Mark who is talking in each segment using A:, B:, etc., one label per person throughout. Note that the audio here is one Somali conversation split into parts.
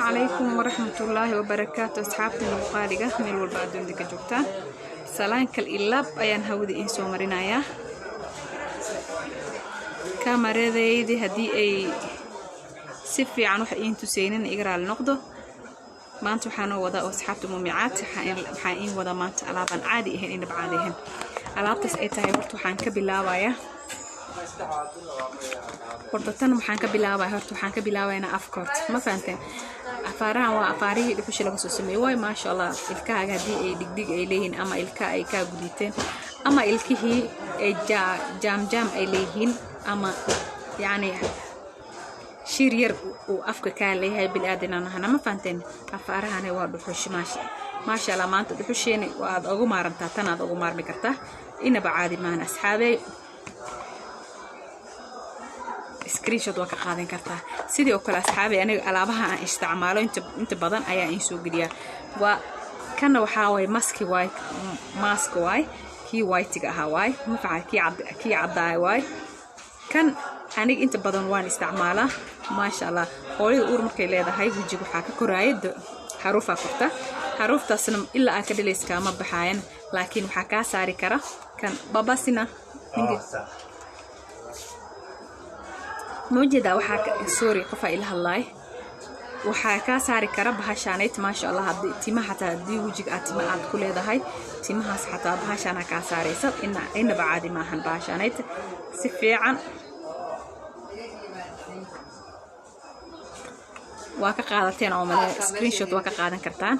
A: عليكم ورحمة الله وبركاته أصحابتي المقالقة من والبعدون ديك جوكتان سلام كالإلاب أيان هودي إنسو مرينايا كاميرا دي هدي أي سفي عنو حقين تسينين إقرأ النقطة ما أنتو حانو وضع أصحابتي مميعات حقين وضع ما أنت ألابان عادي إهن إنب عاديهن ألابتس إيتاهي ورتو حانك باللاوايا hortatan waxaan ka bilaabayaa afkoort ma fahanteen afaaraha waa afaarihi dhuxusha laga soo sameeyay way ma sha Allah ilkaaga hadii ay digdig ay leeyihiin ama ilka ay ka guditeen ama ilkihii ay jaam ay leeyihiin ama yaani shir yar oo afka ka leeyahay bil aadinana ma fahanteen afaarahana waa dhuxush ma sha Allah maanta dhuxusheena waa aad ugu maarantaa tan aad ugu maarmi kartaa inaba caadi maan asxaabay screenshot waa ka qaadan kartaa sidoo kale asxaabay aniga alaabaha aan isticmaalo inta badan ayaa in soo geliya waa kana waxa way mask way kii white ga ahaa way ma facan kii cadaay way kan aniga inta badan waan isticmaalaa ma sha Allah hooyada uur markay leedahay wajiga waxa ka koraayay haruufa korta haruuftaasna ilaa ka dhilayska ma baxayan laakiin waxa ka saari kara kan babasina موجودة وحاك سوري قفا إلها الله وحاكا ساري كرب هاشانيت ما شاء الله هدي تيما حتى دي وجيك أتيما عاد كل هذا هاي تيما هاس حتى بهاشانا كاساري سب إن بعادي ما هن بهاشانيت سفيعا واكا قادتين عملاء سكرين شوت واكا قادن كرتان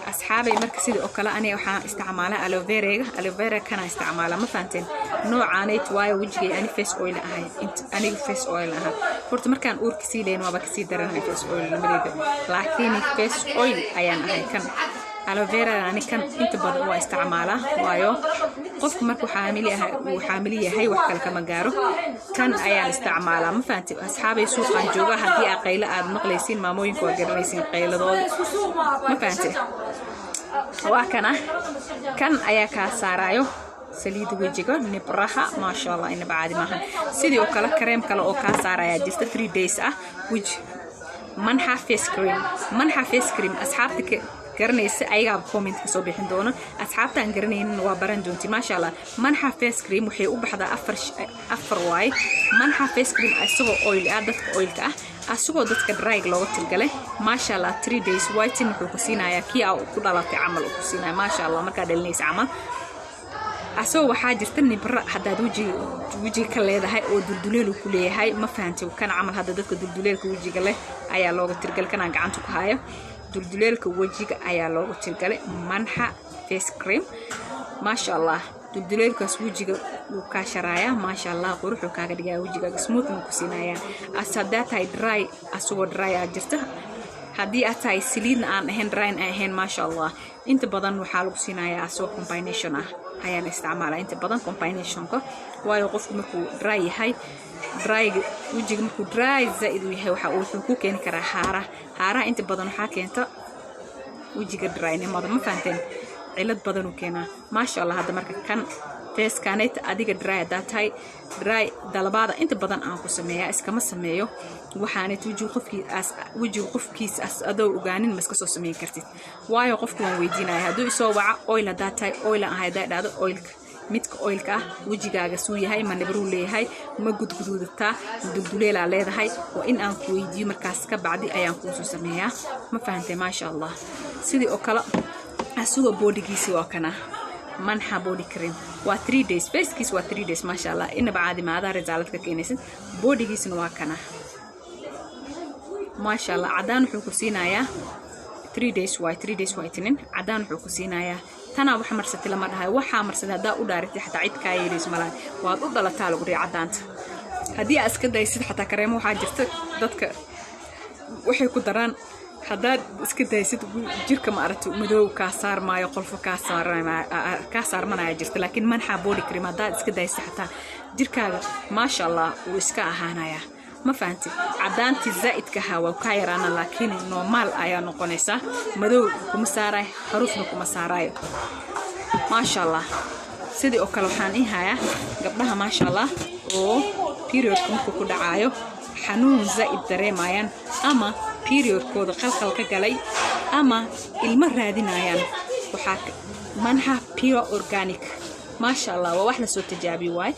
A: أصحابي مركزي أوكلا أنا وحنا استعمالها ألوفيرا كان استعمالها ما فهمتين نوع عنيت واي وجهي أنا فيس أويل هاي أنا فيس أويل ها فرت مركان أور كسيلين وبكسي درنا فيس أويل مريض لكن فيس أويل أيانا هاي كان ألوفيرا يعني كان أنت بدو استعمالها وايو قف مركو حاملية هاي وحكا كما قارو كان أيان استعمالها ما فهمتين أصحابي سوق عن جوجا هدي أقيلة آد مقليسين ماموين كوغرنيسين قيلة دول ما فهمتين وكنا كان أياكا سارايو سليد وجهه نبرها ما شاء الله إن بعد ما هن سيدي وكلا كريم كلا أوكا سارايا جست 3 days وجه منحى فيس كريم أصحابتك قرنيس أيها بكومنت كسو بيحن دونا أصحابتا قرنين وبرن دونتي ما شاء الله منحى فيس كريم وحي أبحدا أفر واي منحى فيس كريم أسوغو أويل أدتك أويلك أسوغو دتك درايق لوغو تلقلي ما شاء الله 3 days وايتين نحو كسينايا كي أو كدالاتي عمل كسينايا ما شاء الله مركا دلنيس عمل أسوغو حاجرتني برا حداد وجي كالليدا هاي أو دلدوليلو كليه هاي ما فهمتي وكان عمل هذا دتك دلدوليلك وجي قلي أيا لوغو تلقل كان قعنتو كهايا دلدوليلك وجهك أيا لوغو تلقلي منحى فيس كريم ما شاء الله دلدوليلك وجهك وكاشرايا ما شاء الله قروحو كاغدغا وجهك سموث مكسينايا أساداتاي دراي أسوغو دراي أجرته هدي أتاي سليد aan ahayn drying ahayn ما شاء الله inta badan waxa lagu siinayaa asoo combination ayaan isticmaalaa inta badan combination ka waayo qofku markuu dry yahay wajiga markuu dry zaid yahay waxa uu ku keeni karaa haara inta badan waxa keenta wajiga drynimada ma fahanteen cilad badan uu keenaa ma sha Allah hada marka kan face kanayt adiga dry datay dry dalabada inta badan aan ku sameeyaa iskama sameeyo waxaanay wajiga qofkiis as adoo ogaanin ma iska soo sameyn kartid waayo qofku waan weydiinaya haduu isoo waca oil datay oil aan hayday dhado oilka midka oilka wajigaaga suu yahay ma nabru leeyahay ma gudguduudta dulduleela leedahay oo in aan ku weydiiyo markaas ka bacdi ayaan ku soo sameeyaa ma fahantay ma sha Allah sidii oo kala asugo bodygiisi waa kana منحى بودي كريم و 3 days face كيس و 3 days ما شاء الله إن بعد ما هذا رجالتك كينيسن بودي كيس نواكنا ما شاء الله عدان حكوسينايا 3 days و 3 days و اثنين عدان حكوسينايا تنا وحمر ستي لما دهاي وحمر ستي هدا ودارتي حتى عيد كايريس ملان واد u dhalataa lagu ri cadaanta hadii aska daysid xataa kareemo waxa jirta dadka waxay ku daraan hadaad iska daysid jirka ma aragto madow ka saarmaayo qolfo ka saarmanaya jirta laakiin manxa body cream hadaad iska daysid xataa jirkaaga ma sha Allah uu iska ahaanaya ما فهمتي عدانتي زائد كهوا وكاير أنا لكن نورمال أيا نقنيسة مدو كمساراي حروفنا كمساراي ما شاء الله سيدي أكلوا حاني هاي قبلها ما شاء الله period كم كودا عايو حنون زائد دريمايان أما periodkooda qalqal ka galay ama ilma raadinayaan waxaa manxa pure organic ما شاء الله وواحنا سو تجابي واي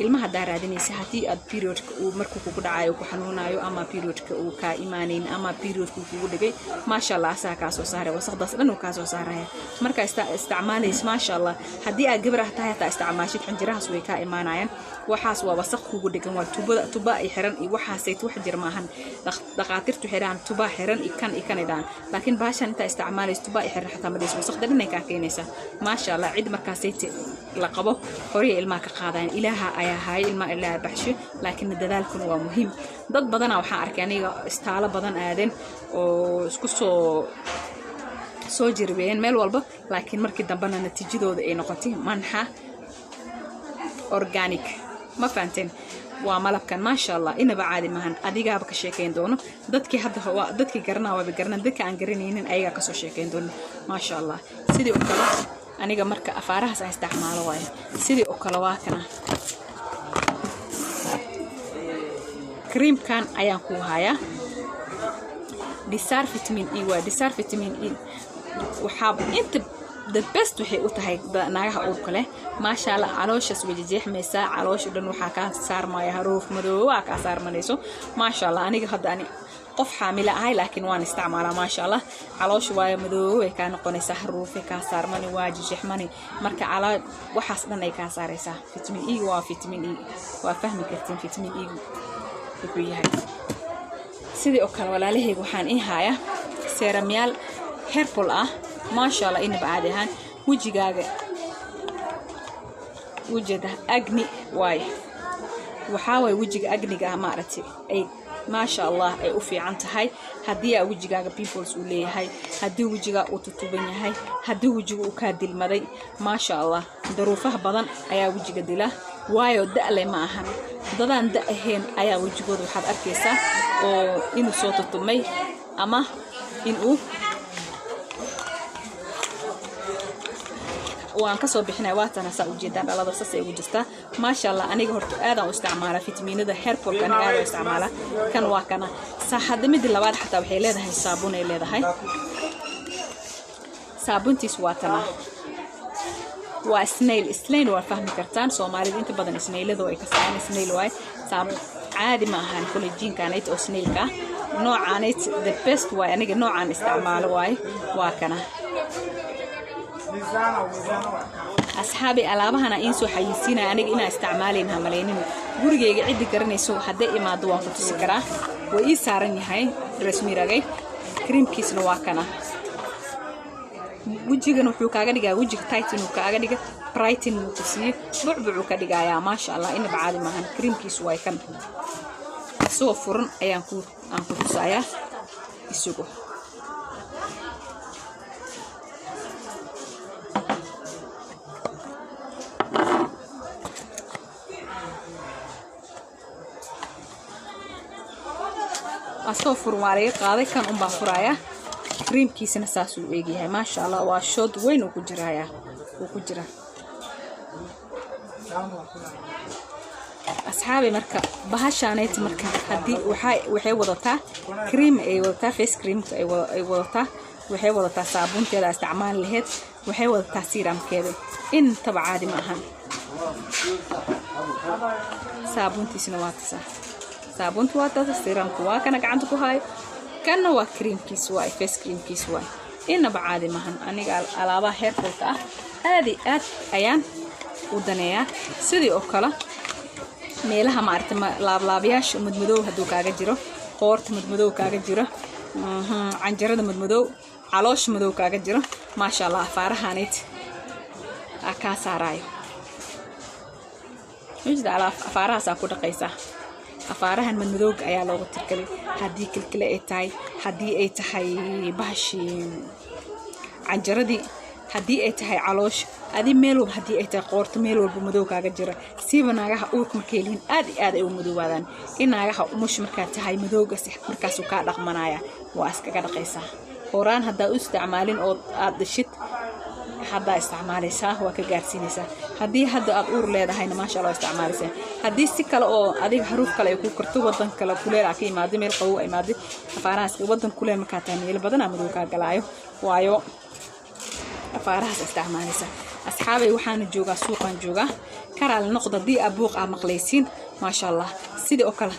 A: ilmaha daa raadinaysa hadii aad periodka uu markuu kugu dhacayo ku xanuunayo ama periodka uu ka iimaaneen ama periodku kugu dhigay ma sha Allah asaa ka soo saaray wasaqdaas dhan uu ka soo saaray marka isticmaalays ma sha Allah hadii aad gabar tahay taa isticmaashid xinjirahaas way ka iimaanayaan waxaas waa wasaq kugu dhigan waa tuba ay xiran iyo waxaasay wax jir maahan dhaqaatiirtu xiraan tuba xiran ikan laakiin baashan inta isticmaalays tuba ay xiran xataa madis wasaqda dhan ay ka keenaysa ma sha Allah cid markaasay la qabo horiya ilmaha ka qaadaan ilaaha ayaa hay ilma ilaa baxsho laakiin dadaalkuna waa muhiim dad badan waxa arkay aniga istaalo badan aadeen oo isku soo jirbeen meel walba laakiin markii dambana natiijadooda ay noqotay manxa organic ma fahanteen waa malabkan ma sha Allah inaba caadi maahan adigaaba ka sheekeyn doono dadkii hadda waa dadkii garanaa waa garanaa dadka aan garanaynin ayaga ka soo sheekeyn doono ma sha Allah sidii oo kale aniga marka afaarahaas aan isticmaalo waay sidii oo kale waa kana cream kan ayaan ku hayaa disar vitamin E waa disar vitamin E waxa inta the best waxay u tahay naagaha uurka leh ma sha Allah calooshaas way jeexmaysa caloosha dhan waxa ka saarmaya haruuf madow waa ka saarmanayso ma sha Allah aniga hadda ani qof xaamila ahay laakiin waan isticmaalaa ma sha Allah caloosha waa madow way ka noqonaysa haruuf ka saarmani waa jeexmani marka calaa waxaas dhan ay ka saaraysa vitamin E waa fahmi kartiin vitamin E wuxuu yahay sidii oo kale walaalahayga waxaan in hayaa seramyaal herbal ah ma sha Allah inaba caadi ahaan wajigaaga wajida agni waay waxa way wajiga agniga ma aragtay ay ما شاء الله ay u fiican tahay hadii ay wajigaaga pimples uu leeyahay hadii wajiga uu tutuban yahay hadii wajiga uu ka dilmaday ma sha Allah daruufaha badan ayaa wajiga dila waayo da'le ma ahan dadaan da'ahayn ayaa wajigooda waxaad arkaysaa oo inuu soo tutumay ama inuu waan ka soo bixinay waatana saa u jeedaan dhalada saas ay ugu jirtaa ma sha Allah aniga horta aadaan u isticmaala fitamiinada herbal kan aad u isticmaala kan waa kana saxada mid labaad xataa waxay leedahay saabuun ay leedahay saabuntiis waatana waa snail waa fahmi kartaan Soomaalida inta badan snailadu ay ka saaraan snail waay saabun caadi ma ahan collagen kanayt oo snailka noocaanayt the best waay aniga noocaan isticmaalo waay waa kana asxaabi alaabahana in soo xayisiinay aniga ina isticmaalayna malaynin gurigeyga cid garanayso haday imaado waan ku tusi karaa way ii saaran yahay rasmiragay creamkiisna waa kana wajigan wuxuu kaaga dhigaa wajiga tight inuu kaaga dhiga brighten uu tusiyo bucbucu ka dhigayaa ma sha Allah inaba caadi maahan creamkiisu way kan soo furan ayaan ku tusayaa isugu asoo furmaarey qaaday kan un baa furaya creamkiisana saas uu eegyahay ma sha Allah waa shod weyn uu ku jiraaya asxaabi marka bahashaanayt marka hadii waxay wadataa cream ay wadataa face cream ay wadataa waxay wadataa saabuunteeda isticmaal lahayd waxay wadataa seramkeeda inta caadi ma ahan saabuuntiisna waa tasaa saabuntu waa taas seramku waa kana gacanta ku haay kana waa creamkiis waa face creamkiis waa inaba caadi maahan aniga alaabaha herbal ah aad ayaan u daneeyaa sidii oo kale meelaha maarta laablaabyaasha madmadow haduu kaaga jiro qoorta madmadow kaaga jiro canjarada madmadow caloosh madow kaaga jiro ma sha Allah faarahanayt ka saarayo mijda faarahaas ku dhaqaysaa afaarahan madmadowga ayaa loogu tirkalay hadii kilkile ay tahay hadii ay tahay bahashi canjaradii hadii ay tahay caloosh adii meel walba hadii ay tahay qoorta meel walba madow kaaga jira siiba naagaha uurka markay leeyihiin aad ay u madoowaadaan in naagaha umush markaa tahay madowga markaas uu ka dhaqmanaya waa iskaga dhaqaysaa horaan hadaa u isticmaalin oo aad dhishid hadda isticmaalaysaa waa ka gaarsiinaysaa haddii hadda aad uur leedahayna maasha Allah isticmaalaysaa haddii si kale oo adiga haruuf kale ay ku karto wadan kale kuleel ka imaado meel qabow ay imaado afaarahaas wadan kuleel marka taa meel badan ama ka galaayo waayo afaarahaas isticmaalaysaa asxaabay waxaan joogaa suuqan joogaa karaal noqdo dii abuuq maqlaysiin maasha Allah sidoo oo kale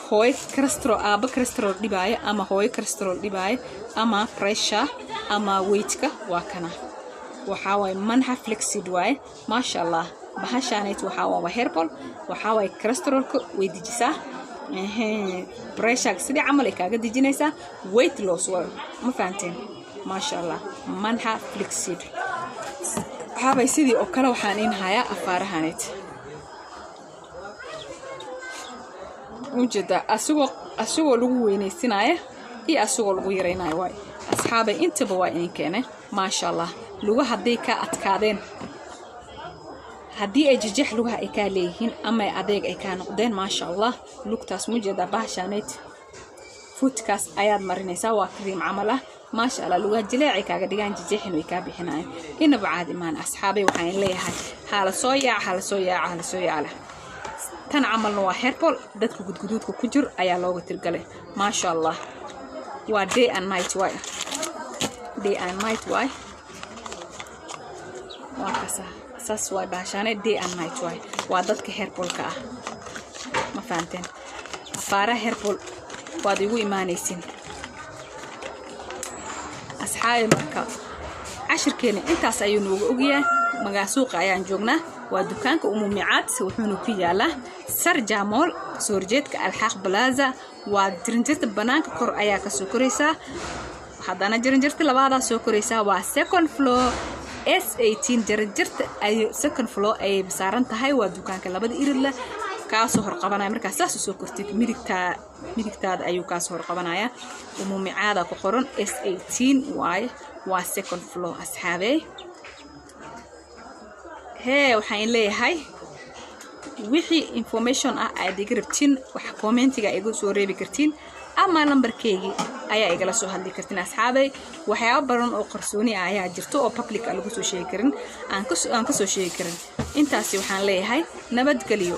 A: hooy cholesterol aaba cholesterol dhibaayo ama hooy cholesterol dhibaayo ama pressure ama weightka waa kana waxa way manha flexid way maasha Allah bahashaanayt waxa waa herbal waxa way cholesterolka way dijisaa pressure sidii camal ay kaaga dijinaysaa weight loss waa ma fahanteen maasha Allah manha flexid habay sidii oo kale waxaan in hayaa afaarahaanayt وجد أسوق لغو وينيسينايا إيه أسوق لغو يريناي واي أصحابي انت بواين كينه ما شاء الله لغو هدي كأتكادين هدي أججح لغو إكاليهين أما أديك إكا نقدين ما شاء الله لغتاس مجد باشانيت فوتكاس أياد مرينيسا وكريم عمله ما شاء الله لغو جلاعي كاقديان ججحين ويكابيحناي إنه بعاد إيمان أصحابي وحين ليها حال صويا tan camalna waa herbal dadka gudguduudka ku jir ayaa looga tirgalay ma sha Allah waa day and night way waa kasaas way baashaane day and night way waa dadka herbalka ma fahanteen afaara herbal waad igu iimaanaysiin asxaabi marka cashirkeena intaas ayuu noogu ogyahay magaasuuqa ayaan joognaa waa dukaanka umumicaad wuxuuna ku yaalaa sarjamol soorjeedka alxaq plaza waa jirinjirta banaanka kor ayaa ka soo koraysaa hadana jirinjirta labaada soo koraysaa waa second floor S18 jirinjirta ay second floor ay saaran tahay waa dukaanka labada iridla ka soo horqabanaya marka saas soo kortid midigtaada ayuu ka soo horqabanaya umumicaada ku qoran S18 waa second floor asxaabey هي وحين لي هاي وحي information أدي قربتين وح commentiga إيجو سوري بكرتين أما نمبر كيجي أيا إيجلا سو هالدي كرتين أصحابي وحيا برون أو قرصوني أيا جرتو أو public ألقو سو شيكرن أنكسو شيكرن إنتاسي وحين لي هاي نبت قليو